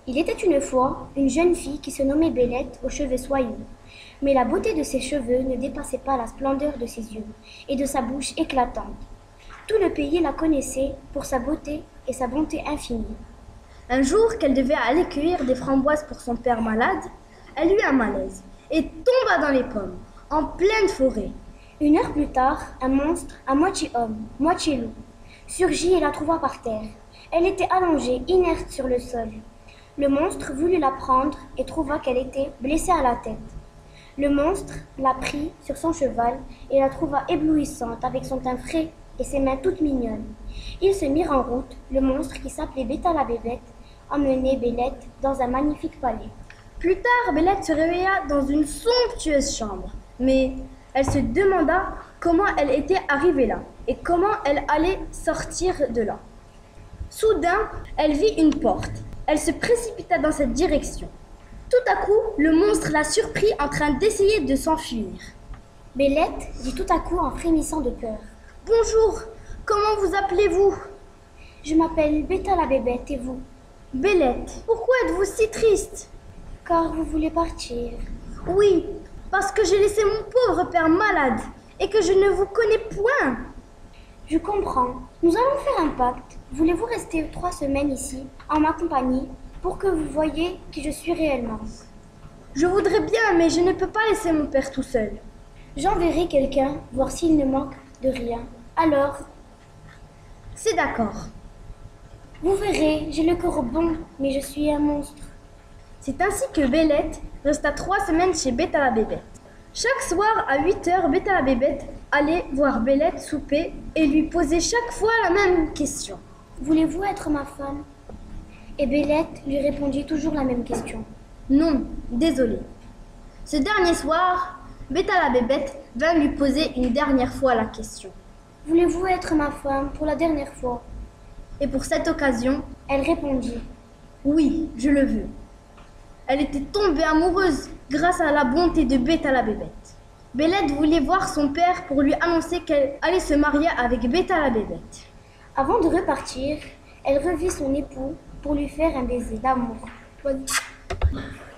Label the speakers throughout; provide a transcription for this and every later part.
Speaker 1: Il était une fois une jeune fille qui se nommait Bélette aux cheveux soyeux. Mais la beauté de ses cheveux ne dépassait pas la splendeur de ses yeux et de sa bouche éclatante. Tout le pays la connaissait pour sa beauté et sa bonté infinie.
Speaker 2: Un jour qu'elle devait aller cueillir des framboises pour son père malade, elle eut un malaise et tomba dans les pommes, en pleine forêt.
Speaker 1: 1 heure plus tard, un monstre, à moitié homme, moitié loup, surgit et la trouva par terre. Elle était allongée, inerte sur le sol. Le monstre voulut la prendre et trouva qu'elle était blessée à la tête. Le monstre la prit sur son cheval et la trouva éblouissante avec son teint frais et ses mains toutes mignonnes. Ils se mirent en route. Le monstre, qui s'appelait Béta la bébête, emmenait Bélette dans un magnifique palais.
Speaker 2: Plus tard, Bélette se réveilla dans une somptueuse chambre, mais elle se demanda comment elle était arrivée là et comment elle allait sortir de là. Soudain, elle vit une porte. Elle se précipita dans cette direction. Tout à coup, le monstre la surprit en train d'essayer de s'enfuir.
Speaker 1: Bélette dit tout à coup en frémissant de peur.
Speaker 2: « Bonjour, comment vous appelez-vous ?»«
Speaker 1: Je m'appelle Béta la bébête, et vous ?»«
Speaker 2: Bélette, pourquoi êtes-vous si triste ?»«
Speaker 1: Car vous voulez partir. »«
Speaker 2: Oui, parce que j'ai laissé mon pauvre père malade et que je ne vous connais point. »«
Speaker 1: Je comprends. Nous allons faire un pacte. Voulez-vous rester 3 semaines ici, en ma compagnie, pour que vous voyiez qui je suis réellement ?»«
Speaker 2: Je voudrais bien, mais je ne peux pas laisser mon père tout seul. »«
Speaker 1: J'enverrai quelqu'un, voir s'il ne manque de rien. Alors,
Speaker 2: c'est d'accord. »
Speaker 1: Vous verrez, j'ai le corps bon, mais je suis un monstre.
Speaker 2: C'est ainsi que Bélette resta 3 semaines chez Béta la bébête. Chaque soir à 8 heures, Béta la bébête allait voir Bélette souper et lui posait chaque fois la même question.
Speaker 1: Voulez-vous être ma femme ? Et Bélette lui répondit toujours la même question.
Speaker 2: Non, désolé. Ce dernier soir, Béta la bébête vint lui poser une dernière fois la question.
Speaker 1: Voulez-vous être ma femme pour la dernière fois ?
Speaker 2: Et pour cette occasion,
Speaker 1: elle répondit.
Speaker 2: Oui, je le veux. Elle était tombée amoureuse grâce à la bonté de Béta la bébête. Bélette voulait voir son père pour lui annoncer qu'elle allait se marier avec Béta la bébête.
Speaker 1: Avant de repartir, elle revit son époux pour lui faire un baiser d'amour.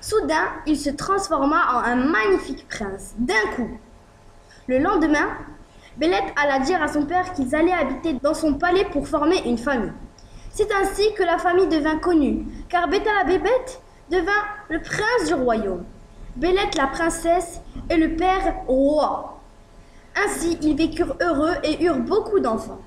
Speaker 2: Soudain, il se transforma en un magnifique prince, d'un coup. Le lendemain, Bélette alla dire à son père qu'ils allaient habiter dans son palais pour former une famille. C'est ainsi que la famille devint connue, car Béta la bébête devint le prince du royaume, Bélette la princesse et le père roi. Ainsi, ils vécurent heureux et eurent beaucoup d'enfants.